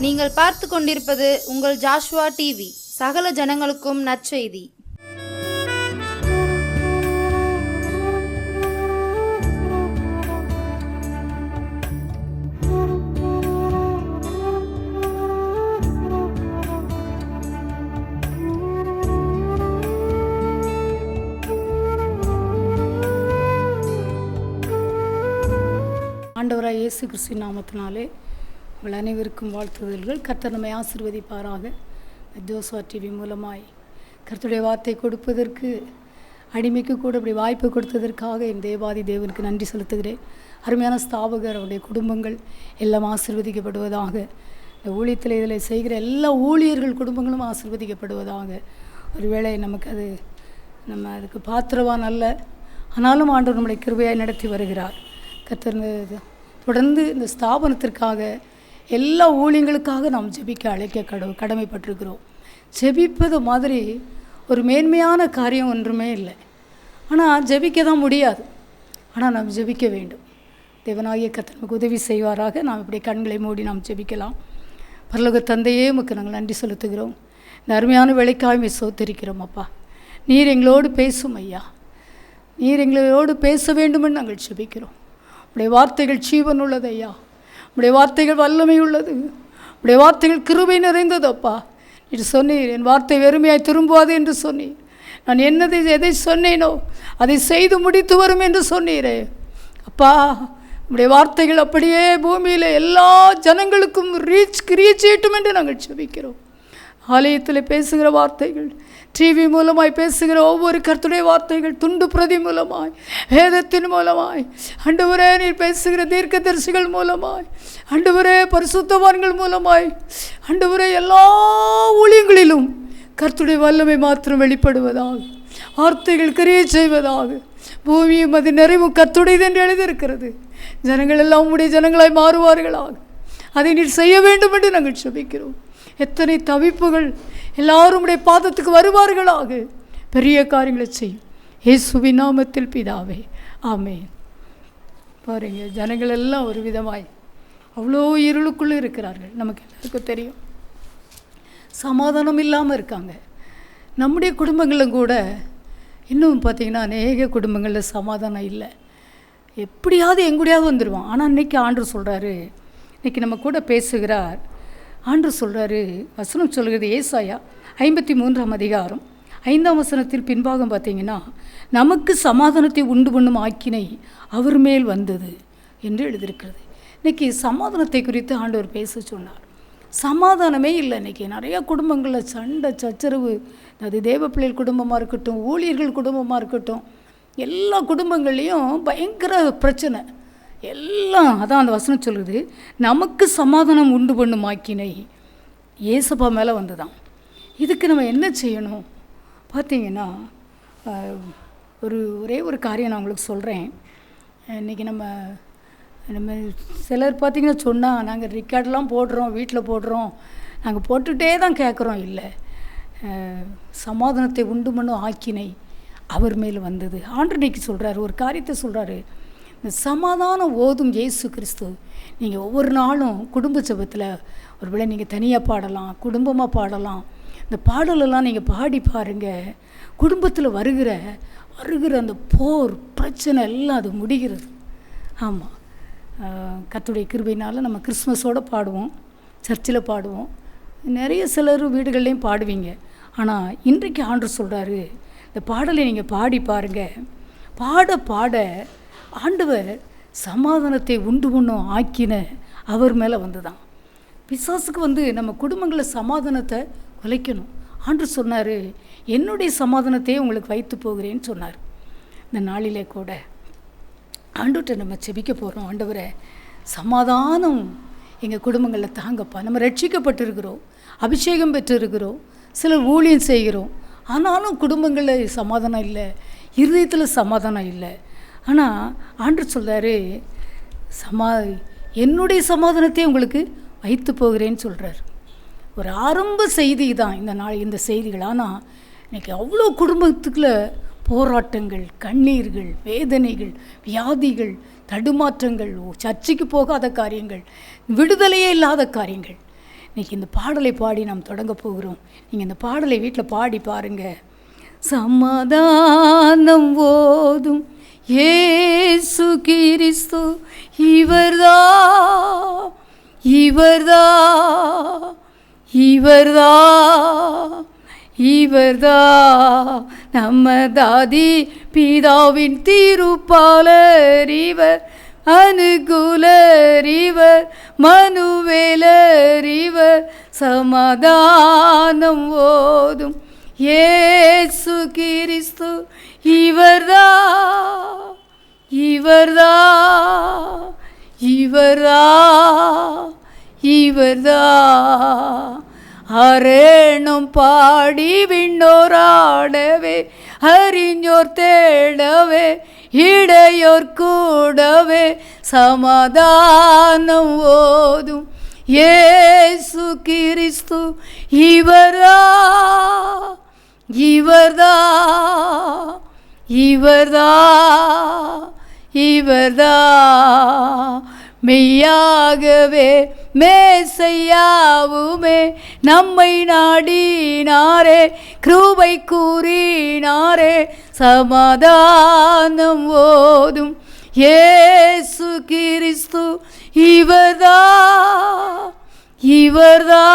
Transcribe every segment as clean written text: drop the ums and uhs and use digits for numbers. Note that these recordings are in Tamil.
நீங்கள் பார்த்து கொண்டிருப்பது உங்கள் ஜாஷ்வா டிவி. சகல ஜனங்களுக்கும் நற்செய்தி. ஆண்டவராக இயேசு கிறிஸ்து நாமத்தினாலே உங்கள் அனைவருக்கும் வாழ்த்துதல்கள். கர்த்தர் நம்மை ஆசீர்வதிப்பாராக. ஜோஸ்வா டிவி மூலமாய் கர்த்தருடைய வார்த்தை கொடுப்பதற்கு அடிமைக்கு கூட இப்படி வாய்ப்பு கொடுத்ததற்காக என் தேவாதி தேவனுக்கு நன்றி செலுத்துகிறேன். அருமையான ஸ்தாபகர், அவருடைய குடும்பங்கள் எல்லாம் ஆசீர்வதிக்கப்படுவதாக. இந்த ஊழியத்தில் இதில் செய்கிற எல்லா ஊழியர்கள் குடும்பங்களும் ஆசீர்வதிக்கப்படுவதாக. ஒருவேளை நமக்கு நம்ம அதுக்கு பாத்திரவான் அல்ல, ஆனாலும் ஆண்டவர் நம்முடைய கிருபையாய் நடத்தி வருகிறார். கர்த்தர் தொடர்ந்து இந்த ஸ்தாபனத்திற்காக எல்லா ஊழியங்களுக்காக நாம் ஜெபிக்க கடமைப்பட்டிருக்கிறோம். ஜெபிப்பது மாதிரி ஒரு மேன்மையான காரியம் ஒன்றுமே இல்லை. ஆனால் ஜெபிக்க தான் முடியாது, ஆனால் நாம் ஜெபிக்க வேண்டும். தேவனாகிய கர்த்தர் நமக்கு உதவி செய்வாராக. நாம் இப்படி கண்களை மூடி நாம் ஜெபிக்கலாம். பரலோக தந்தையே, உமக்கு நாங்கள் நன்றி செலுத்துகிறோம். இந்த அருமையான வேலைக்காக சோத்தரிக்கிறோம். அப்பா, நீர் எங்களோடு பேசும் ஐயா. நீர் எங்களோடு பேச வேண்டுமென்று நாங்கள் ஜெபிக்கிறோம். உடைய வார்த்தைகள் ஜீவன் உள்ளது ஐயா. உடைய வார்த்தைகள் வல்லமை உள்ளது. உடைய வார்த்தைகள் கிருபை நிறைந்தது அப்பா. நீர் சொன்னீர், என் வார்த்தை வெறுமையாய் திரும்புவாது என்று சொன்னீர். நான் எதை சொன்னேனோ அதை செய்து முடித்து வரும் என்று சொன்னீரே அப்பா. உடைய வார்த்தைகள் அப்படியே பூமியில் எல்லா ஜனங்களுக்கும் கிரியேட்டும் என்று நாங்கள் ஜெபிக்கிறோம். ஆலயத்தில் பேசுகிற வார்த்தைகள், டிவி மூலமாய் பேசுகிற ஒவ்வொரு கர்த்தருடைய வார்த்தைகள், துண்டு பிரதி மூலமாய், வேதத்தின் மூலமாய், ஆண்டவரே நீர் பேசுகிற தீர்க்கதரிசிகள் மூலமாய், ஆண்டவரே பரிசுத்தவான்கள் மூலமாய், ஆண்டவரே எல்லா ஊழியங்களிலும் கர்த்தருடைய வல்லமை மாத்திரம் வெளிப்படுவதாக, வார்த்தைகள் கிரியை செய்வதாக. பூமியும் அது நிறைவும் கர்த்தருடையது என்று எழுதியிருக்கிறது. ஜனங்கள் எல்லாம் உடைய ஜனங்களாய் மாறுவார்களாக. அதை நீர் செய்ய வேண்டும் என்று நாங்கள் ஜெபிக்கிறோம். எத்தனை தவிப்புகள், எல்லாரும் உடைய பாதத்துக்கு வருவார்களாக. பெரிய காரியங்களை செய்யும் இயேசுவின் நாமத்தில் பிதாவே, ஆமென். பாருங்க, ஜனங்கள் எல்லாம் ஒரு விதமாய் அவ்வளோ இருளுக்குள்ளே இருக்கிறார்கள். நமக்கு எல்லாருக்கும் தெரியும், சமாதானம் இல்லாமல் இருக்காங்க. நம்முடைய குடும்பங்களும் கூட இன்னும் பார்த்திங்கன்னா அநேக குடும்பங்களில் சமாதானம் இல்லை. எப்படியாவது எங்கூடையாவது வந்துடுவான். ஆனால் இன்றைக்கி ஆண்டவர் சொல்கிறாரு, இன்றைக்கி நம்ம கூட பேசுகிறார். ஆண்டவர் சொல்கிறாரு, வசனம் சொல்கிறது ஏசாயா 53ஆம் அதிகாரம் 5ஆம் வசனத்தில் பின்பாகம் பார்த்திங்கன்னா, நமக்கு சமாதானத்தை உண்டு பண்ணும் ஆக்கினை அவர் மேல் வந்தது என்று எழுதியிருக்கிறது. இன்றைக்கி சமாதானத்தை குறித்து ஆண்டவர் பேச சொன்னார். சமாதானமே இல்லை. இன்றைக்கி நிறையா குடும்பங்களில் சண்டை சச்சரவு. அது தேவ பிள்ளைகள் குடும்பமாக இருக்கட்டும், ஊழியர்கள் குடும்பமாக இருக்கட்டும், எல்லா குடும்பங்கள்லேயும் பயங்கர பிரச்சனை எல்லாம். அதான் அந்த வசனம் சொல்லுது, நமக்கு சமாதானம் உண்டு பண்ணும் ஆக்கினை ஏசப்பா மேலே வந்து தான். இதுக்கு நம்ம என்ன செய்யணும் பார்த்திங்கன்னா, ஒரே ஒரு காரியம் நான் உங்களுக்கு சொல்கிறேன். இன்றைக்கி நம்ம சிலர் பார்த்திங்கன்னா சொன்னால், நாங்கள் ரெக்கார்டெலாம் போடுறோம், வீட்டில் போடுறோம், நாங்கள் போட்டுகிட்டே தான் கேட்குறோம். இல்லை, சமாதானத்தை உண்டு பண்ணும் ஆக்கினை அவர் மேல் வந்தது. ஆண்டு இன்றைக்கி சொல்கிறாரு, ஒரு காரியத்தை சொல்கிறாரு. இந்த சமாதானம் ஓதும் இயேசு கிறிஸ்து. நீங்கள் ஒவ்வொரு நாளும் குடும்ப ஜெபத்தில் ஒருவேளை நீங்கள் தனியாக பாடலாம், குடும்பமாக பாடலாம். இந்த பாடலெல்லாம் நீங்கள் பாடி பாருங்கள். குடும்பத்தில் வருகிற அந்த போர் பிரச்சனை எல்லாம் அது முடிகிறது. ஆமாம், கர்த்தருடைய கிருபையினால் நம்ம கிறிஸ்மஸோடு பாடுவோம், சர்ச்சில் பாடுவோம், நிறைய சிலர் வீடுகள்லேயும் பாடுவீங்க. ஆனால் இன்றைக்கு ஆண்டவர் சொல்கிறாரு, இந்த பாடலை நீங்கள் பாடி பாருங்கள். பாட பாட ஆண்டவர் சமாதானத்தை உண்டு பண்ணும் ஆக்கின அவர் மேலே வந்து தான். பிசாசுக்கு நம்ம குடும்பங்களில் சமாதானத்தை குலைக்கணும். ஆண்டவர் சொன்னார், என்னுடைய சமாதானத்தையே உங்களுக்கு வைத்து போகிறேன்னு சொன்னார். இந்த நாளிலே கூட ஆண்டவர்கிட்ட நம்ம செபிக்க போகிறோம். ஆண்டவரை, சமாதானம் எங்கள் குடும்பங்களில் தாங்கப்பா. நம்ம ரட்சிக்கப்பட்டிருக்கிறோம், அபிஷேகம் பெற்றிருக்கிறோம், சிலர் ஊழியம் செய்கிறோம், ஆனாலும் குடும்பங்களில் சமாதானம் இல்லை, இருதயத்தில் சமாதானம் இல்லை. ஆனால் ஆண்டவர் சொல்கிறாரு, என்னுடைய சமாதானத்தை உங்களுக்கு வைத்து போகிறேன்னு சொல்கிறார். ஒரு ஆரம்ப செய்தி தான் இந்த செய்திகள். ஆனால் இன்றைக்கி அவ்வளோ குடும்பத்துக்குள்ள போராட்டங்கள், கண்ணீர்கள், வேதனைகள், வியாதிகள், தடுமாற்றங்கள், சர்ச்சைக்கு போகாத காரியங்கள், விடுதலையே இல்லாத காரியங்கள். இன்றைக்கி இந்த பாடலை பாடி நாம் தொடங்க போகிறோம். நீங்கள் இந்த பாடலை வீட்டில் பாடி பாருங்கள். சமாதானம் ஓதும் இயேசு கிறிஸ்து இவர்தா இவர்தா இவர்தா இவர்தா நம்ம தாதி பிதாவின் திருப்பாலர் இவர், அனுகூலர் இவர், மனுவேலர் இவர், சமாதானம் ஓதும் இயேசு கிறிஸ்து இவர்தா இவர்தா இவர்தா இவர்தா. அரேணும் பாடி விண்ணோராடவே, அறிஞோர் தேடவே, இடையோர் கூடவே, சமாதானம் ஓதும் இயேசு கிறிஸ்து இவர்தா இவர்தா இவர்தா இவர்தா. மெய்யாகவே மேசையாவுமே நம்மை நாடினாரே, கிருபை கூறினாரே, சமாதானம் ஓதும் இயேசு கிறிஸ்து இவர்தா இவர்தா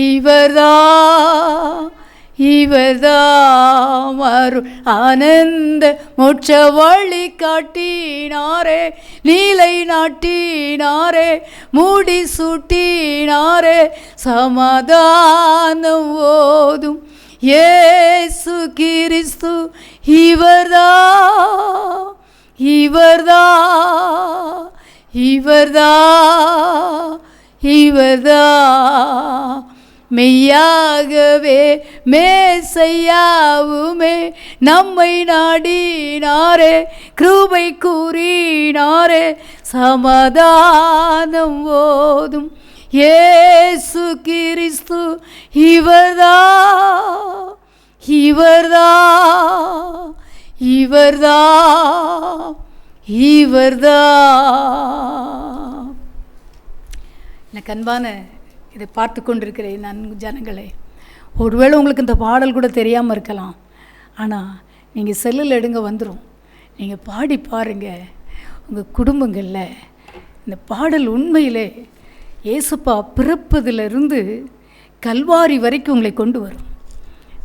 இவர்தா இவர்தா. அருள் ஆனந்த மோட்ச வழி காட்டினாரே, நீலை நாட்டினாரே, மூடி சூட்டினாரே, சமாதானம் ஓதும் இயேசு கிறிஸ்து இவர்தா இவர்தா இவர்தா இவர்தா. மெய்யாகவே மேசையாவுமே நம்மை நாடினாரே, கிருபை கூறினாரே, சமாதானம் ஓதும் இயேசு கிறிஸ்து இவர்தா இவர்தா இவர்தா இவர்தா. எனக்கு அன்பான இதை பார்த்து கொண்டிருக்கிறேன் நான் ஜனங்களே, ஒருவேளை உங்களுக்கு இந்த பாடல் கூட தெரியாமல் இருக்கலாம். ஆனால் நீங்கள் செல்லில் எடுங்க வந்துடும். நீங்கள் பாடி பாருங்கள். உங்கள் குடும்பங்களில் இந்த பாடல் உண்மையிலே இயேசுப்பா பிறப்பதிலிருந்து கல்வாரி வரைக்கும் உங்களை கொண்டு வரும்.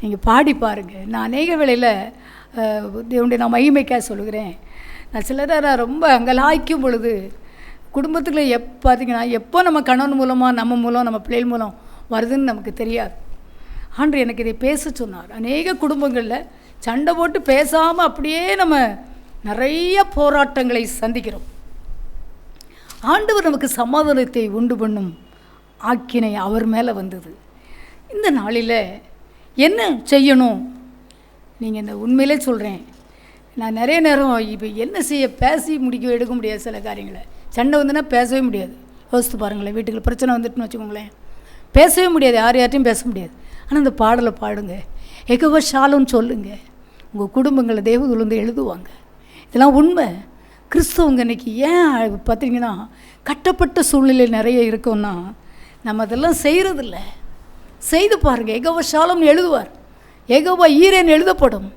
நீங்கள் பாடி பாருங்கள். நான் அநேக வேளையில் தேவனுடைய நான் மகிமைக்காக சொல்லுகிறேன். நான் சிலரை நான் ரொம்ப அங்கலாய்க்கும் பொழுது குடும்பத்துக்குள்ளே பார்த்தீங்கன்னா எப்போ நம்ம கணவன் மூலமாக நம்ம மூலம் நம்ம பிள்ளைகள் மூலம் வருதுன்னு நமக்கு தெரியாது. ஆண்டு எனக்கு இதை பேச சொன்னார். அநேக குடும்பங்களில் சண்டை போட்டு பேசாமல் அப்படியே நம்ம நிறைய போராட்டங்களை சந்திக்கிறோம். ஆண்டவர் நமக்கு சமாதானத்தை உண்டு பண்ணும் ஆக்கினை அவர் மேலே வந்தது. இந்த நாளில் என்ன செய்யணும்? நீங்கள் இந்த உண்மையிலே சொல்கிறேன், நான் நிறைய நேரம் இப்போ என்ன செய்ய பேசி எடுக்க முடியாது. சில காரியங்களை சண்டை வந்துன்னா பேசவே முடியாது. யோசித்து பாருங்களேன், வீட்டுக்கு பிரச்சனை வந்துட்டுன்னு வச்சுக்கோங்களேன், பேசவே முடியாது, யார்ட்டையும் பேச முடியாது. ஆனால் இந்த பாடலை பாடுங்க, எகவ ஷாலுன்னு சொல்லுங்கள். உங்கள் குடும்பங்களை தேவதூதர்கள் வந்து எழுதுவாங்க. இதெல்லாம் உண்மை. கிறிஸ்தவங்க இன்றைக்கி ஏன் பார்த்திங்கன்னா கட்டப்பட்ட சூழ்நிலை நிறைய இருக்கும்னா நம்ம அதெல்லாம் செய்கிறதில்ல. செய்து பாருங்கள். எகவ ஷாலம்னு எழுதுவார், எகவா ஈரேன்னு எழுதப்படும்,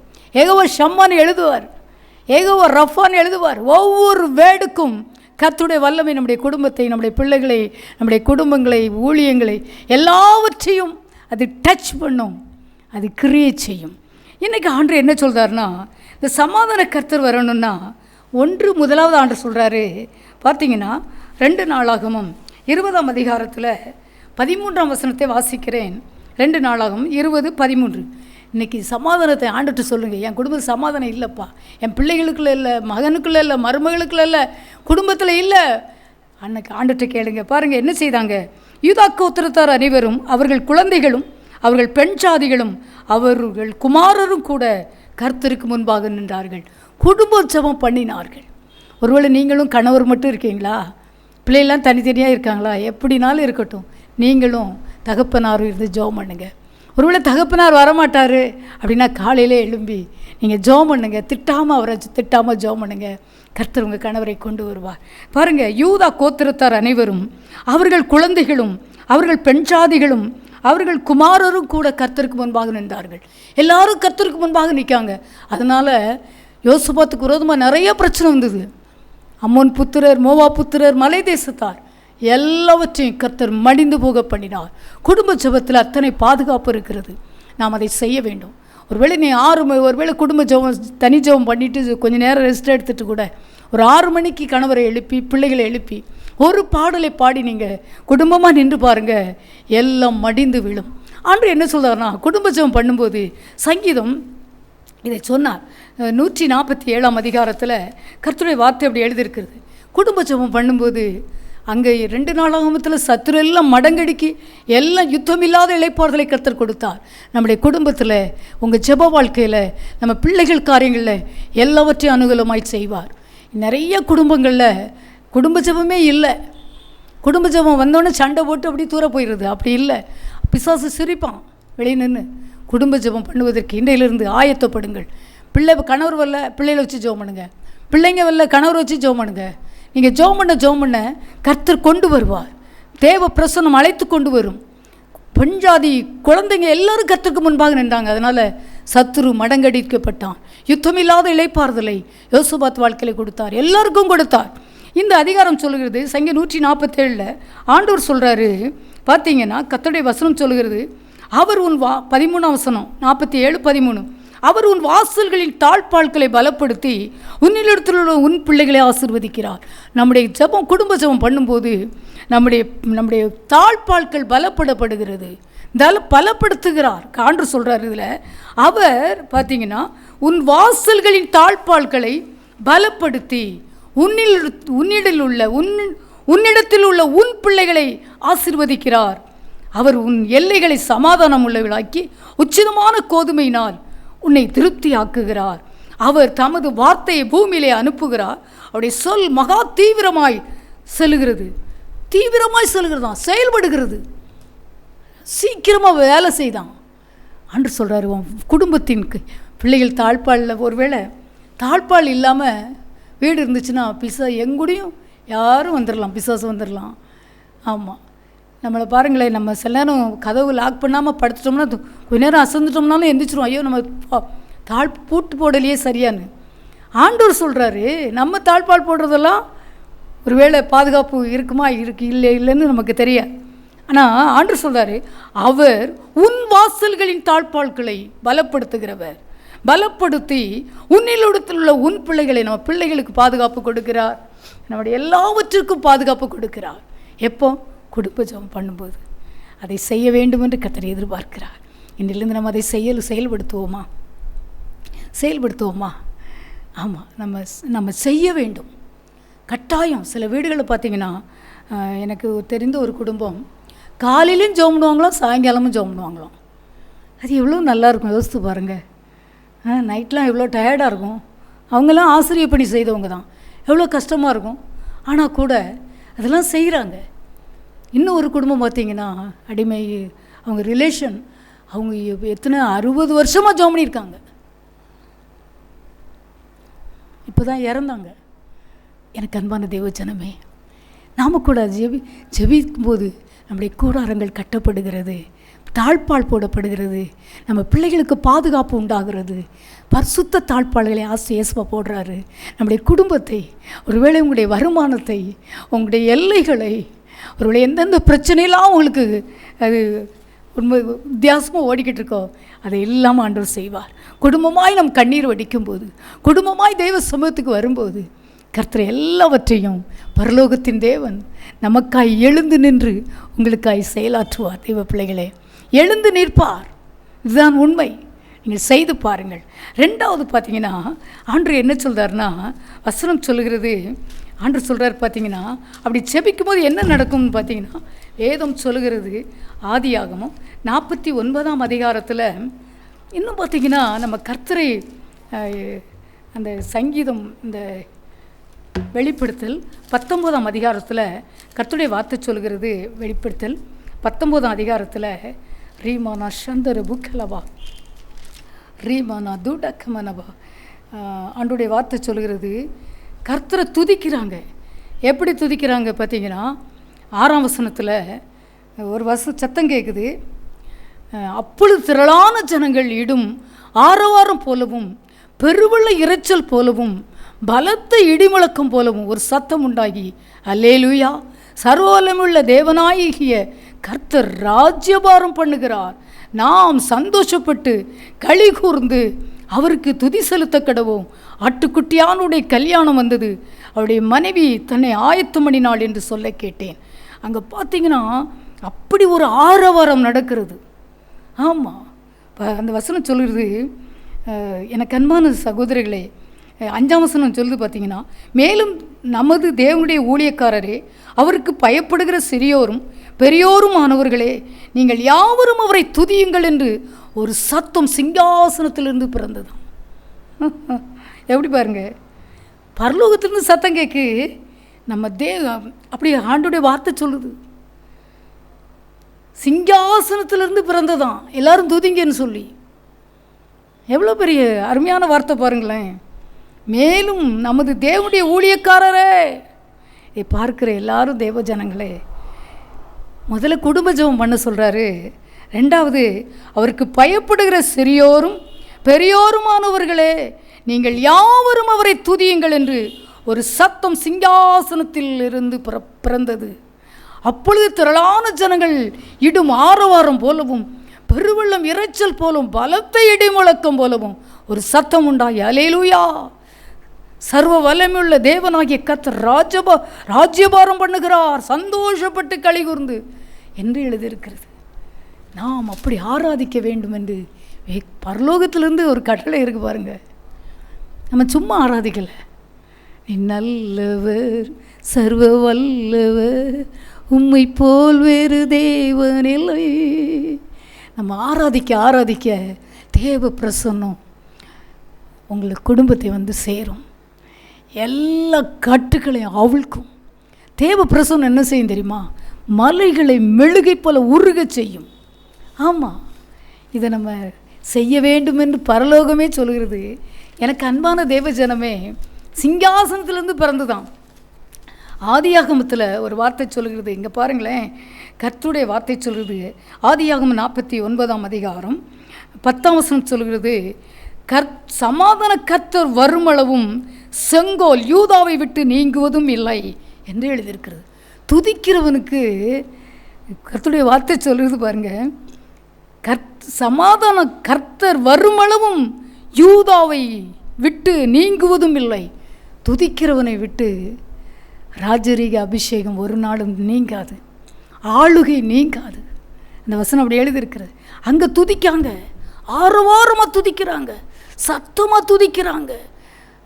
எகவா ஷம்மான்னு எழுதுவார், எகவா ரஃபான்னு எழுதுவார். ஒவ்வொரு வேர்டுக்கும் கர்த்தருடைய வல்லமை நம்முடைய குடும்பத்தை, நம்முடைய பிள்ளைகளை, நம்முடைய குடும்பங்களை, ஊழியங்களை எல்லாவற்றையும் அது டச் பண்ணும், அது கிரியேட் செய்யும். இன்றைக்கி ஆண்டவர் என்ன சொல்கிறாருன்னா, இந்த சமாதான கர்த்தர் வரணும்னா முதலாவது ஆண்டவர் சொல்கிறாரு. பார்த்தீங்கன்னா 2 நாளாகமும் 20ஆம் அதிகாரத்தில் 13ஆம் வசனத்தை வாசிக்கிறேன். 2 நாளாகமும் 20:13. இன்றைக்கி சமாதானத்தை ஆண்டுட்டு சொல்லுங்கள். என் குடும்பத்தில் சமாதானம் இல்லைப்பா, என் பிள்ளைகளுக்குள்ள இல்லை, மகனுக்குள்ளே இல்லை, மருமகளுக்குள்ள இல்லை, குடும்பத்தில் இல்லை. அன்னைக்கு ஆண்டுட்டு கேளுங்க. பாருங்கள் என்ன செய்தாங்க. யூதா கோத்திரத்தார் அனைவரும், அவர்கள் குழந்தைகளும், அவர்கள் பெண் சாதிகளும், அவர்கள் குமாரரும் கூட கர்த்தருக்கு முன்பாக நின்றார்கள், குடும்ப ஜெபம் பண்ணினார்கள். ஒருவேளை நீங்களும் கணவர் மட்டும் இருக்கீங்களா? பிள்ளைகள்லாம் தனித்தனியாக இருக்காங்களா? எப்படினாலும் இருக்கட்டும், நீங்களும் தகப்பனாரும் இருந்து ஜெபம் பண்ணுங்க. ஒருவேளை தகப்பனார் வரமாட்டார் அப்படின்னா காலையிலே எழும்பி நீங்கள் ஜெபம் பண்ணுங்க, திட்டாமல் அவரை திட்டாமல் ஜெபம் பண்ணுங்க. கர்த்தர் உங்கள் கணவரை கொண்டு வருவார். பாருங்கள், யூதா கோத்திரத்தார் அனைவரும், அவர்கள் குழந்தைகளும், அவர்கள் பெண் ஜாதிகளும், அவர்கள் குமாரரும் கூட கர்த்தருக்கு முன்பாக நின்றார்கள். எல்லாரும் கர்த்தருக்கு முன்பாக நிற்காங்க. அதனால் யோசபாத்துக்கு விரோதமாக நிறைய பிரச்சனை வந்தது. அம்மோன் புத்திரர், மோவா புத்திரர், மலை தேசத்தார் எல்லாவற்றையும் கர்த்தர் மடிந்து போக பண்ணினார். குடும்ப ஜெபத்தில் அத்தனை பாதுகாப்பு இருக்கிறது. நாம் அதை செய்ய வேண்டும். ஒருவேளை நீ ஒருவேளை குடும்ப ஜெபம் தனி ஜெபம் பண்ணிவிட்டு கொஞ்சம் நேரம் ரெஸ்ட் எடுத்துகிட்டு கூட ஒரு 6 மணிக்கு கணவரை எழுப்பி பிள்ளைகளை எழுப்பி ஒரு பாடலை பாடி நீங்கள் குடும்பமாக நின்று பாருங்கள், எல்லாம் மடிந்து விழும். ஆண்டவர் என்ன சொல்கிறார்னா, குடும்ப ஜெபம் பண்ணும்போது சங்கீதம் இதை சொன்னார். 147ஆம் அதிகாரத்தில் கர்த்தருடைய வார்த்தை அப்படி எழுதியிருக்கிறது. குடும்ப ஜெபம் பண்ணும்போது அங்கே 2 நாளாகமத்தில் சத்துரு எல்லாம் மடங்கடிக்கு எல்லாம் யுத்தமில்லாத இளைப்பாறுதலை கர்த்தர் கொடுத்தார். நம்முடைய குடும்பத்தில், உங்கள் ஜெப வாழ்க்கையில், நம்ம பிள்ளைகள் காரியங்களில் எல்லாவற்றையும் அனுகூலமாய் செய்வார். நிறைய குடும்பங்களில் குடும்ப ஜெபமே இல்லை. குடும்ப ஜெபம் வந்தோடனே சண்டை போட்டு அப்படி தூர போயிடுது. அப்படி இல்லை, பிசாசு சிரிப்பான் வெளியே நின்று. குடும்ப ஜெபம் பண்ணுவதற்கு இன்றையிலிருந்து ஆயத்தப்படுங்கள். கணவர் வரல, பிள்ளைகளை வச்சு ஜெபம் பண்ணுங்க. பிள்ளைங்க வரல, கணவர் வச்சு ஜெபம் பண்ணுங்க. நீங்கள் ஜெபம் பண்ண கர்த்தர் கொண்டு வருவார். தேவ பிரசன்னம் அழைத்து கொண்டு வரும். பெண்ஜாதி குழந்தைங்க எல்லாரும் கர்த்தருக்கு முன்பாக நின்றாங்க. அதனால் சத்துரு மடங்கடிக்கப்பட்டான். யுத்தமில்லாத இளைப்பாறுதலை யோசபாத் வாழ்க்கையில் கொடுத்தார், எல்லாருக்கும் கொடுத்தார். இந்த அதிகாரம் சொல்லுகிறது, சங்கீதம் 147 ஆண்டவர் சொல்கிறாரு. பார்த்தீங்கன்னா கர்த்தருடைய வசனம் சொல்லுகிறது, அவர் உன் 13ஆம் வசனம் 47:13, அவர் உன் வாசல்களின் தாழ்பாள்களை பலப்படுத்தி உன்னிடத்தில் உள்ள உன் பிள்ளைகளை ஆசீர்வதிக்கிறார். நம்முடைய ஜெபம், குடும்ப ஜெபம் பண்ணும்போது நம்முடைய தாழ்பாள்கள் பலப்படப்படுகிறது, பலப்படுத்துகிறார். ஆண்டவர் சொல்கிறார் இதில், அவர் பார்த்தீங்கன்னா உன் வாசல்களின் தாழ்பாள்களை பலப்படுத்தி உன்னிடத்தில் உள்ள உன் பிள்ளைகளை ஆசீர்வதிக்கிறார். அவர் உன் எல்லைகளை சமாதானம் உள்ளவளாக்கி உச்சிதமான கோதுமையினால் உன்னை திருப்தி ஆக்குகிறார். அவர் தமது வார்த்தையை பூமியிலே அனுப்புகிறார். அவருடைய சொல் மகா தீவிரமாய் செல்கிறதான், செயல்படுகிறது, சீக்கிரமாக வேலை செய்தான். அன்று சொல்கிறார், உன் குடும்பத்தின் பிள்ளைகள் தாழ்பாளில், ஒருவேளை தாழ்பால் இல்லாமல் வீடு இருந்துச்சுன்னா எங்கூடையும் யாரும் வந்துடலாம், பிசாசு வந்துடலாம். ஆமாம், நம்மளை பாருங்களேன், நம்ம சில நேரம் கதவு லாக் பண்ணாமல் படுத்துட்டோம்னா கொஞ்ச நேரம் அசந்துட்டோம்னாலும் எந்திரிச்சிரும். ஐயோ, நம்ம பூட்டு போடலையே சரியான்னு. ஆண்டவர் சொல்கிறாரு, நம்ம தாழ்பால் போடுறதெல்லாம் ஒருவேளை பாதுகாப்பு இருக்குமா இல்லைன்னு நமக்கு தெரியாது. ஆனால் ஆண்டவர் சொல்கிறாரு, அவர் உன் வாசல்களின் தாழ்பால்களை பலப்படுத்துகிறவர், பலப்படுத்தி உன்னிலத்தில் உள்ள உன் பிள்ளைகளை, நம்ம பிள்ளைகளுக்கு பாதுகாப்பு கொடுக்கிறார், நம்முடைய எல்லாவற்றுக்கும் பாதுகாப்பு கொடுக்கிறார். எப்போ? குடும்ப ஜெபம் பண்ணும்போது. அதை செய்ய வேண்டும் என்று கர்த்தர் எதிர்பார்க்கிறார். இன்றிலிருந்து நம்ம அதை செயல்படுத்துவோமா? ஆமாம், நம்ம செய்ய வேண்டும் கட்டாயம். சில வீடுகளில் பார்த்திங்கன்னா, எனக்கு தெரிந்த ஒரு குடும்பம் காலையிலையும் ஜெபம் பண்ணுவாங்களாம், சாயங்காலமும் ஜெபம் பண்ணுவாங்களாம். அது எவ்வளோ நல்லாயிருக்கும், யோசித்து பாருங்கள். நைட்லாம் எவ்வளோ டயர்டாக இருக்கும். அவங்களாம் ஆசிரியர் பணி செய்தவங்க தான், எவ்வளோ கஷ்டமாக இருக்கும். ஆனால் கூட அதெல்லாம் செய்கிறாங்க. இன்னும் ஒரு குடும்பம் பார்த்திங்கன்னா, அடிமை, அவங்க ரிலேஷன், அவங்க எத்தனை 60 வருஷமாக ஜெபம் பண்ணியிருக்காங்க. இப்போ தான் இறந்தாங்க. எனக்கு அன்பான தேவ ஜனமே, நாம் கூட ஜெபிக்கும் போது நம்முடைய கூடாரங்கள் கட்டப்படுகிறது, தாழ்பால் போடப்படுகிறது, நம்ம பிள்ளைகளுக்கு பாதுகாப்பு உண்டாகிறது. பரிசுத்த தாழ்பால்களை இயேசுவா போடுறாரு. நம்முடைய குடும்பத்தை, ஒருவேளை உங்களுடைய வருமானத்தை, உங்களுடைய எல்லைகளை, ஒருவேளை எந்தெந்த பிரச்சனையெல்லாம் உங்களுக்கு அது உண்மை வித்தியாசமாக ஓடிக்கிட்டு இருக்கோ அதை எல்லாம் ஆண்டவர் செய்வார். குடும்பமாய் நம் கண்ணீர் வடிக்கும்போது, குடும்பமாய் தெய்வ சமூகத்துக்கு வரும்போது, கர்த்தர் எல்லாவற்றையும் பரலோகத்தின் தேவன் நமக்காய் எழுந்து நின்று உங்களுக்காய் செயலாற்றுவார். தெய்வ பிள்ளைகளே, எழுந்து நிற்பார். இதுதான் உண்மை. நீங்கள் செய்து பாருங்கள். 2வது பார்த்தீங்கன்னா, ஆண்டவர் என்ன சொல்கிறாருன்னா, வசனம் சொல்லுகிறது, ஆண்டவர் சொல்கிறார் பார்த்தீங்கன்னா, அப்படி செபிக்கும் போது என்ன நடக்கும்னு பார்த்தீங்கன்னா, வேதம் சொல்லுகிறது, ஆதியாகமம் 49ஆம் அதிகாரத்தில் இன்னும் பார்த்தீங்கன்னா, நம்ம கர்த்தரை அந்த சங்கீதம், இந்த வெளிப்படுத்தல் 19ஆம் அதிகாரத்தில் கர்த்தருடைய வார்த்தை சொல்கிறது. வெளிப்படுத்தல் 19ஆம் அதிகாரத்தில் ரீமானா சந்தர புக்கலவா ரீமானா துடக்கமனவா. ஆண்டுடைய வார்த்தை சொல்கிறது, கர்த்தரை துதிக்கிறாங்க. எப்படி துதிக்கிறாங்க பார்த்தீங்கன்னா, 6ஆம் வசனத்தில் ஒரு சத்தம் கேட்குது. அப்பொழுது திரளான ஜனங்கள் இடும் ஆரவாரம் போலவும் பெருவெள்ள இரைச்சல் போலவும் பலத்த இடிமுழக்கம் போலவும் ஒரு சத்தம் உண்டாகி, அல்லேலூயா, சர்வவல்லமையுள்ள தேவனாகிய கர்த்தர் ராஜ்யபாரம் பண்ணுகிறார், நாம் சந்தோஷப்பட்டு களி கூர்ந்து அவருக்கு துதி செலுத்த கடவோம். ஆட்டுக்குட்டியானுடைய கல்யாணம் வந்தது, அவருடைய மனைவி தன்னை ஆயத்தம் பண்ணினாள் என்று சொல்ல கேட்டேன். அங்கே பார்த்தீங்கன்னா அப்படி ஒரு ஆரவாரம் நடக்கிறது. ஆமாம், அந்த வசனம் சொல்கிறது, எனக்கு அன்பான சகோதரிகளே, 5ஆம் வசனம் சொல்லுது பார்த்தீங்கன்னா, மேலும் நமது தேவனுடைய ஊழியக்காரரே, அவருக்கு பயப்படுகிற சிறியோரும் பெரியோரும் ஆனவர்களே, நீங்கள் யாவரும் அவரை துதியுங்கள் என்று ஒரு சத்தம் சிங்காசனத்திலிருந்து பிறந்ததாம். எப்படி பாருங்க, பரலோகத்திலிருந்து சத்தம் கேட்கு, நம்ம அப்படி ஆண்டுடைய வார்த்தை சொல்லுது, சிங்காசனத்திலிருந்து பிறந்ததான் எல்லாரும் துதிங்கன்னு சொல்லி. எவ்வளோ பெரிய அருமையான வார்த்தை பாருங்களேன். மேலும் நமது தேவனுடைய ஊழியக்காரரே, இதை பார்க்கிற எல்லாரும் தேவ ஜனங்களே, முதல்ல குடும்ப ஜெபம் பண்ண சொல்கிறாரு. 2வது, அவருக்கு பயப்படுகிற சிறியோரும் பெரியோருமானவர்களே, நீங்கள் யாவரும் அவரை துதியுங்கள் என்று ஒரு சத்தம் சிங்காசனத்தில் இருந்து பிறந்தது. அப்பொழுது திரளான ஜனங்கள் இடும் ஆரவாரம் போலவும் பெருவெள்ளம் இரைச்சல் போலவும் பலத்த இடிமுழக்கம் போலவும் ஒரு சத்தம் உண்டாகி, அல்லேலூயா, சர்வ வல்லமையுள்ள தேவனாகிய கர்த்தர் ராஜ்யபாரம் பண்ணுகிறார், சந்தோஷப்பட்டு களி கூர்ந்து என்று எழுதியிருக்கிறது. நாம் அப்படி ஆராதிக்க வேண்டும் என்று பரலோகத்திலிருந்து ஒரு கட்டளை இருக்கு பாருங்க. நம்ம சும்மா ஆராதிக்கலை. நீ நல்லவர், சர்வ வல்லவர், உம்மை போல் வேறு தேவனில்லை. நம்ம ஆராதிக்க ஆராதிக்க தேவ பிரசன்னம் உங்களுக்கு குடும்பத்தை வந்து சேரும், எல்லா கட்டுக்களையும் அவிழ்க்கும். தேவ பிரசன்னம் என்ன செய்யும் தெரியுமா? மலைகளை மெழுகை போல உருக செய்யும். ஆமாம், இதை நம்ம செய்ய வேண்டும் என்று பரலோகமே சொல்கிறது. எனக்கு அன்பான தேவ ஜனமே, சிங்காசனத்திலிருந்து பிறந்துதான். ஆதியாகமத்தில் ஒரு வார்த்தை சொல்கிறது, இங்கே பாருங்களேன், கர்த்தருடைய வார்த்தை சொல்கிறது. ஆதியாகமம் 49ஆம் அதிகாரம் 10ஆம் வசனம் சொல்கிறது, சமாதான கர்த்தர் வருமளவும் செங்கோல் யூதாவை விட்டு நீங்குவதும் இல்லை என்று எழுதியிருக்கிறது. துதிக்கிறவனுக்கு கர்த்தருடைய வார்த்தை சொல்கிறது பாருங்க, சமாதான கர்த்தர் வருமளவும் யூதாவை விட்டு நீங்குவதும் இல்லை. துதிக்கிறவனை விட்டு ராஜரீக அபிஷேகம் ஒரு நாளும் நீங்காது, ஆளுகை நீங்காது. அந்த வசனம் அப்படி எழுதியிருக்கிறது. அங்கே துதிக்காங்க, ஆரவாரமாக துதிக்கிறாங்க, சத்தமாக துதிக்கிறாங்க.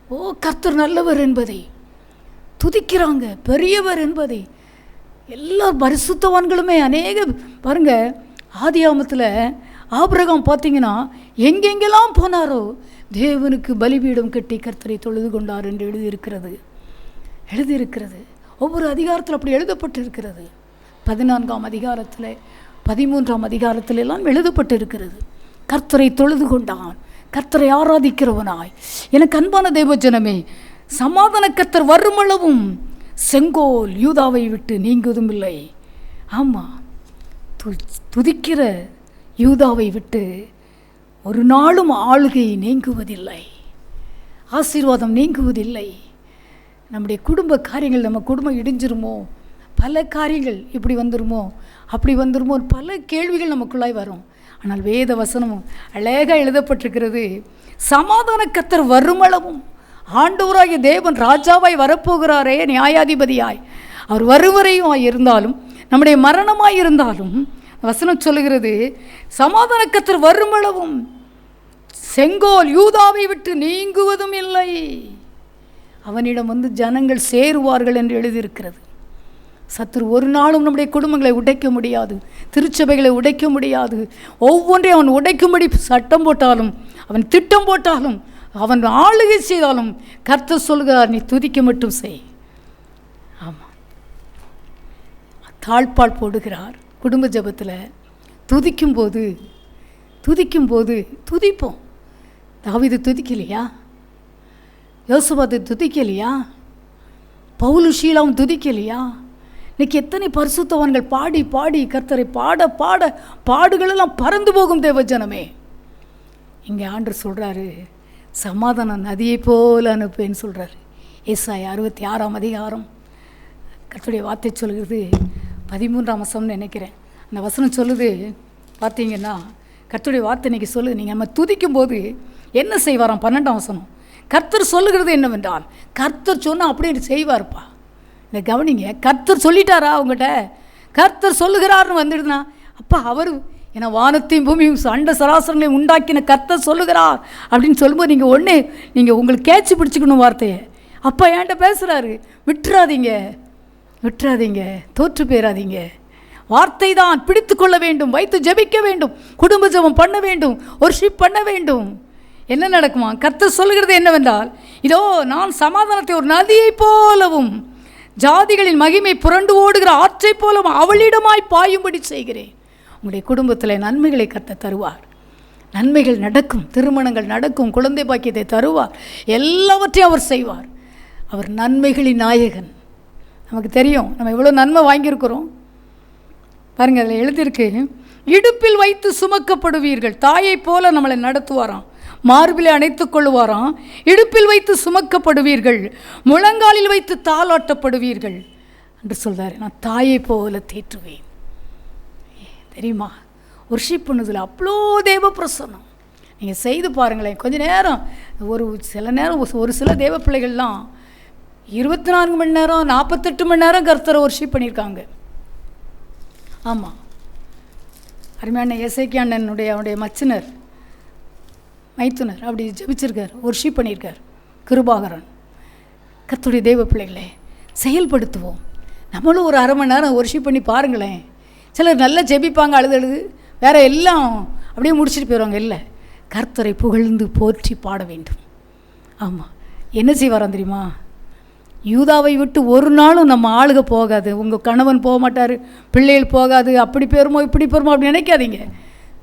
ஓ, கர்த்தர் நல்லவர் என்பதை துதிக்கிறாங்க, பெரியவர் என்பதை. எல்லா பரிசுத்தவான்களுமே அநேக பாருங்க, ஆதியாகமத்தில் ஆபிரகாம் பார்த்தீங்கன்னா எங்கெங்கெல்லாம் போனாரோ தேவனுக்கு பலிபீடம் கட்டி கர்த்தரை தொழுது கொண்டார் என்று எழுதியிருக்கிறது. ஒவ்வொரு அதிகாரத்தில் அப்படி எழுதப்பட்டிருக்கிறது. 14ஆம் அதிகாரத்தில் 13ஆம் அதிகாரத்தில் எல்லாம் எழுதப்பட்டிருக்கிறது. கர்த்தரை தொழுது கொண்டான், கர்த்தரை ஆராதிக்கிறவனாய். எனக்கு அன்பான தேவஜனமே, சமாதான கர்த்தர் வருமளவும் செங்கோல் யூதாவை விட்டு நீங்குவதும் இல்லை. ஆமாம், துதிக்கிற யூதாவை விட்டு ஒரு நாளும் ஆளுகை நீங்குவதில்லை, ஆசீர்வாதம் நீங்குவதில்லை. நம்முடைய குடும்ப காரியங்கள், நம்ம குடும்பம் இடிஞ்சிருமோ, பல காரியங்கள் இப்படி வந்துருமோ அப்படி வந்துருமோ, பல கேள்விகள் நமக்குள்ளாய் வரும். ஆனால் வேத வசனமும் அழகாக எழுதப்பட்டிருக்கிறது. சமாதான கர்த்தர் வருமளவும், ஆண்டவராகிய தேவன் ராஜாவாய் வரப்போகிறாரே, நியாயாதிபதியாய் அவர் வருவரையும் இருந்தாலும் நம்முடைய மரணமாய் இருந்தாலும் வசனம் சொல்லுகிறது, சமாதான கர்த்தர் வருமளவும் செங்கோல் யூதாவை விட்டு நீங்குவதும் இல்லை. அவனிடம் வந்து ஜனங்கள் சேருவார்கள் என்று எழுதியிருக்கிறது. சத்துரு ஒரு நாளும் நம்முடைய குடும்பங்களை உடைக்க முடியாது, திருச்சபைகளை உடைக்க முடியாது. ஒவ்வொன்றையும் அவன் உடைக்கும்படி சட்டம் போட்டாலும், அவன் திட்டம் போட்டாலும், அவன் ஆளுகை செய்தாலும் கர்த்தர் சொல்கிறார், நீ துதிக்க மட்டும் செய். ஆமாம், தாழ்பால் போடுகிறார் குடும்ப ஜெபத்தில். துதிக்கும்போது துதிப்போம். தாவீது துதிக்கலையா? யோசபாத்து துதிக்கலையா? பவுலு ஷீலாவும் துதிக்கலையா? இன்னைக்கு எத்தனை பரிசுத்தவான்கள் பாடி பாடி கர்த்தரை பாட பாட பாடுகளெல்லாம் பறந்து போகும் தேவஜனமே. இங்கே ஆண்டவர் சொல்கிறாரு, சமாதானம் நதியை போல அனுப்பேன்னு சொல்கிறாரு. ஏசாயா 66ஆம் அதிகாரம் கர்த்தருடைய வார்த்தை சொல்கிறது. 13ஆம் வசனம்னு நினைக்கிறேன். அந்த வசனம் சொல்லுது பார்த்தீங்கன்னா, கர்த்தருடைய வார்த்தை இன்றைக்கி சொல்லுது, நீங்கள் நம்ம துதிக்கும் போது என்ன செய்வாராம்? 12ஆம் வசனம். கர்த்தர் சொல்லுகிறது என்னவென்றால், கர்த்தர் சொன்னால் அப்படியே செய்வார்ப்பா. இந்த கவனிங்க, கர்த்தர் சொல்லிட்டாரா அவங்ககிட்ட? கர்த்தர் சொல்லுகிறார்னு வந்துடுதுன்னா, அப்பா அவர் ஏன்னா வானத்தையும் பூமியும் அண்ட சராசரங்களையும் உண்டாக்கின கர்த்தர் சொல்லுகிறார் அப்படின்னு சொல்லும்போது நீங்கள் உங்களுக்கு கேட்சி பிடிச்சிக்கணும் வார்த்தையை. அப்பா என்கிட்ட பேசுகிறாரு, விட்டுறாதீங்க, தோற்று போயிடாதீங்க. வார்த்தை தான் பிடித்து கொள்ள வேண்டும், வைத்து ஜெபிக்க வேண்டும், குடும்ப ஜெபம் பண்ண வேண்டும், ஒர்ஷிப் பண்ண வேண்டும். என்ன நடக்குமா? கர்த்தர் சொல்லுகிறது என்னவென்றால், இதோ நான் சமாதானத்தை ஒரு நதியை போலவும் ஜாதிகளின் மகிமை புரண்டு ஓடுகிற ஆற்றை போலவும் அவளிடமாய் பாயும்படி செய்கிறேன். உங்களுடைய குடும்பத்தில் நன்மைகளை கர்த்தர் தருவார். நன்மைகள் நடக்கும், திருமணங்கள் நடக்கும், குழந்தை பாக்கியத்தை தருவார், எல்லாவற்றையும் அவர் செய்வார். அவர் நன்மைகளின் நாயகன். நமக்கு தெரியும் நம்ம எவ்வளோ நன்மை வாங்கியிருக்கிறோம் பாருங்கள். அதில் எழுதியிருக்கு, இடுப்பில் வைத்து சுமக்கப்படுவீர்கள். தாயை போல நம்மளை நடத்துவாராம், மார்பிலே அணைத்துக் கொள்ளுவாராம். இடுப்பில் வைத்து சுமக்கப்படுவீர்கள், முழங்காலில் வைத்து தாளாட்டப்படுவீர்கள் என்று சொல்கிறார். நான் தாயை போல தேற்றுவேன். தெரியுமா? ஒர்ஷிப் பண்ணுதில் அவ்வளோ தேவ பிரசன்னம். நீங்கள் செய்து பாருங்களேன். கொஞ்சம் நேரம் சில நேரம் ஒரு சில தேவ பிள்ளைகள்லாம் 24 மணி நேரம் 48 மணி நேரம் கர்த்தரை ஒர்ஷிப் பண்ணியிருக்காங்க. ஆமாம், அருமையான எசேக்கியா அவனுடைய மச்சினர் மைத்துனர் அப்படி ஜெபிச்சிருக்கார், ஒர்ஷிப் பண்ணியிருக்கார். கிருபாகரன். கர்த்தருடைய தேவ பிள்ளைகளே, செயல்படுத்துவோம். நம்மளும் ஒரு 1/2 மணி நேரம் ஒர்ஷிப் பண்ணி பாருங்களேன். சிலர் நல்லா ஜெபிப்பாங்க, அழுது வேறு எல்லாம் அப்படியே முடிச்சுட்டு போயிடுவாங்க. இல்லை, கர்த்தரை புகழ்ந்து போற்றி பாட வேண்டும். ஆமாம், என்ன செய்வாராம் தெரியுமா? யூதாவை விட்டு ஒரு நாளும் நம்ம ஆளுக போகாது. உங்கள் கணவன் போக மாட்டார், பிள்ளைகள் போகாது. அப்படி போயிருமோ இப்படி போயிருமோ அப்படி நினைக்காதீங்க.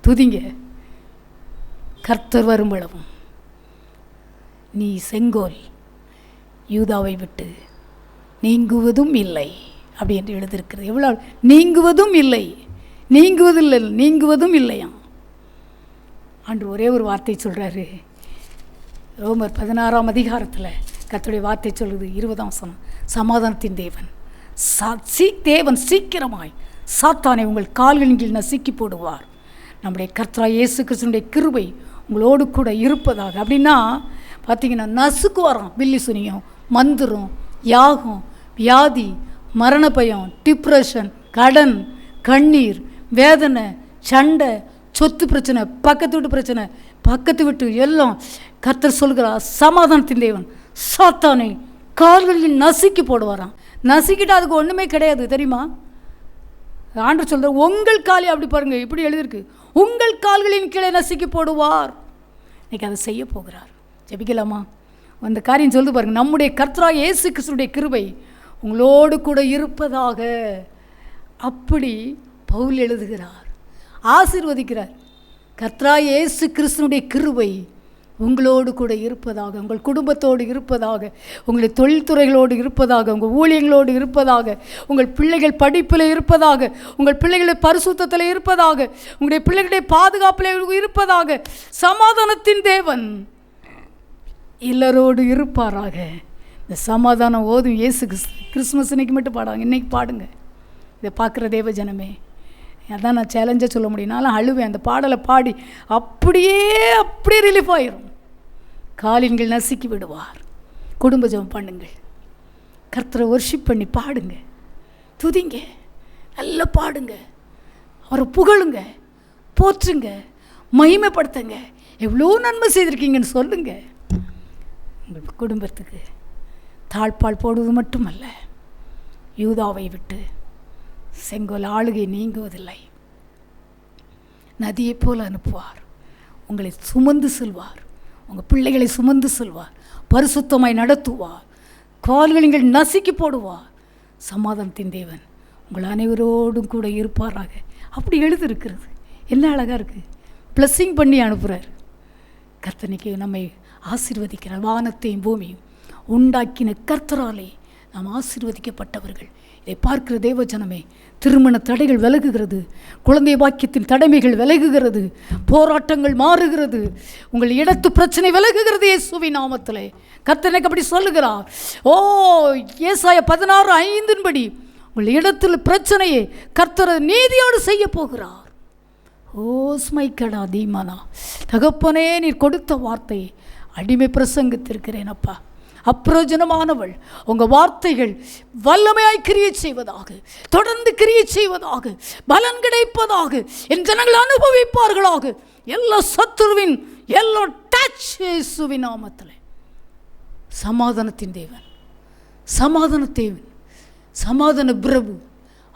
துதிங்க. கர்த்தர் வரும்பளவும் நீ செங்கோல் யூதாவை விட்டு நீங்குவதும் இல்லை அப்படி என்று எழுதியிருக்கிறது. எவ்வளோ நீங்குவதும் இல்லையாம். ஆண்டு ஒரே ஒரு வார்த்தை சொல்கிறாரு. ரோமர் 16ஆம் அதிகாரத்தில் கர்த்தருடைய வார்த்தை சொல்லுது, 20ஆம் வசனம். சமாதானத்தின் தேவன் சீக்கிரமாய் சாத்தானை உங்கள் கால்களின் கீழ் நசுக்கி போடுவார். நம்முடைய கர்த்தராகிய இயேசு கிறிஸ்துவினுடைய கிருபை உங்களோடு கூட இருப்பதாக. அப்படின்னா பார்த்தீங்கன்னா, நசுக்குவாராம். பில்லி சுனியம், மந்திரம், யாகம், வியாதி, மரண பயம், டிப்ரெஷன், கடன், கண்ணீர், வேதனை, சண்டை, சொத்து பிரச்சனை, பக்கத்து வீட்டு எல்லாம் கர்த்தர் சொல்கிறார், சமாதானத்தின் தேவன் சாத்தானை கால்களில் நசுக்கி போடுவாராம். நசுக்கிட்டு அதுக்கு ஒன்றுமே கிடையாது தெரியுமா? ஆண்டவர் சொல்கிறார், உங்கள் காலை அப்படி பாருங்கள், இப்படி எழுதியிருக்கு, உங்கள் கால்களின் கீழே நசுக்கி போடுவார். இன்றைக்கி அதை செய்ய போகிறார். ஜெபிக்கலாமா? அந்த காரியம் சொல்லுது பாருங்கள். நம்முடைய கர்த்தராகிய இயேசு கிறிஸ்துவினுடைய கிருபை உங்களோடு கூட இருப்பதாக. அப்படி பவுல் எழுதுகிறார், ஆசீர்வதிக்கிறார். கர்த்தராகிய இயேசு கிறிஸ்துவினுடைய கிருபை உங்களோடு கூட இருப்பதாக, உங்கள் குடும்பத்தோடு இருப்பதாக, உங்களுடைய தொழில்துறைகளோடு இருப்பதாக, உங்கள் ஊழியங்களோடு இருப்பதாக, உங்கள் பிள்ளைகள் படிப்பில் இருப்பதாக, உங்கள் பிள்ளைகளுடைய பரிசுத்தத்தில் இருப்பதாக, உங்களுடைய பிள்ளைகளுடைய பாதுகாப்பில் இருப்பதாக. சமாதானத்தின் தேவன் எல்லாரோடு இருப்பாராக. இந்த சமாதானம் ஓதும் இயேசு கிறிஸ்மஸ் இன்னைக்கு மட்டும் பாடுவாங்க, இன்றைக்கி பாடுங்க. இதை பார்க்குற தேவ ஜனமே, அதான் நான் சேலஞ்சாக சொல்ல முடியும். நான்லாம் அழுவேன் அந்த பாடலை பாடி. அப்படியே ரிலீஃப் ஆயிரும். காலின்கள் நசுக்கி விடுவார். குடும்ப ஜெபம் பண்ணுங்கள், கர்த்தரை ஒர்ஷிப் பண்ணி பாடுங்க, துதிங்க, நல்லா பாடுங்க, அவரை புகழுங்க, போற்றுங்க, மகிமைப்படுத்துங்க. எவ்வளோ நன்மை செய்திருக்கீங்கன்னு சொல்லுங்க. உங்கள் குடும்பத்துக்கு தாழ்பால் போடுவது மட்டுமல்ல, யூதாவை விட்டு செங்கோல் ஆளுகை நீங்குவதில்லை. நதியை போல் அனுப்புவார். உங்களை சுமந்து செல்வார், உங்கள் பிள்ளைகளை சுமந்து செல்வார், பரிசுத்தமாய் நடத்துவார், கால்கள் நசுக்கி போடுவார். சமாதானத்தின் தேவன் உங்கள் அனைவரோடும் கூட இருப்பாராக. அப்படி எழுதியிருக்கிறது. என்ன அழகாக இருக்குது. ப்ளஸ்ஸிங் பண்ணி அனுப்புகிறார். கர்த்தனைக்கு நம்மை ஆசீர்வதிக்கிறார். வானத்தையும் பூமியும் உண்டாக்கின கர்த்தராலே நாம் ஆசீர்வதிக்கப்பட்டவர்கள். இதை பார்க்கிற தேவஜனமே, திருமண தடைகள் விலகுகிறது, குழந்தை பாக்கியத்தின் தடைமைகள் விலகுகிறது, போராட்டங்கள் மாறுகிறது, உங்கள் இடத்து பிரச்சனை விலகுகிறது இயேசுவின் நாமத்திலே. கர்த்தர் அப்படி சொல்லுகிறார். ஓ, ஏசாயா 16:5 உங்கள் இடத்தில் பிரச்சனையை கர்த்தர் நீதியோடு செய்ய போகிறார். ஓஸ்மைக்கடா தீமானா, தகப்பனே, நீர் கொடுத்த வார்த்தையை அடிமை பிரசங்கித்திருக்கிறேன் அப்பா. அப்பிரயோஜனமானவள், உங்கள் வார்த்தைகள் வல்லமையாய் கிரியை செய்வதாக, தொடர்ந்து கிரியை செய்வதாக, பலன் கிடைப்பதாக, என் ஜனங்கள் அனுபவிப்பார்களாக. எல்லா சத்துருவின் எல்லா டச் இயேசுவின் நாமத்தில். சமாதானத்தின் தேவன், சமாதான தேவன், சமாதான பிரபு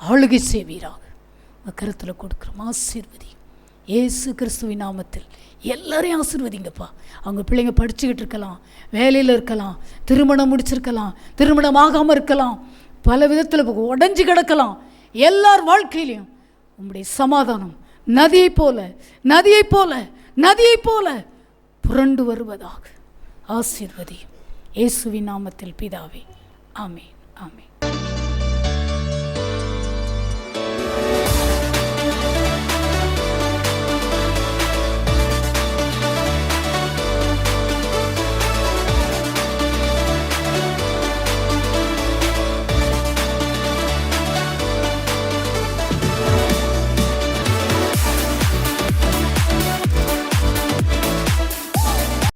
ஆளுகை செய்வீராக கருத்தில் கொடுக்குறோம். ஆசீர்வதி இயேசு கிறிஸ்துவின் நாமத்தில். எல்லாரையும் ஆசீர்வதிங்கப்பா. அவங்க பிள்ளைங்க படிச்சுக்கிட்டு இருக்கலாம், வேலையில் இருக்கலாம், திருமணம் முடிச்சிருக்கலாம், திருமணம் ஆகாமல் இருக்கலாம், பல விதத்தில் உடஞ்சி கிடக்கலாம். எல்லார் வாழ்க்கையிலையும் உங்களுடைய சமாதானம் நதியைப் போல நதியைப் போல நதியைப் போல புரண்டு வருவதாக ஆசீர்வதி இயேசுவின் நாமத்தில் பிதாவே. ஆமேன், ஆமேன்.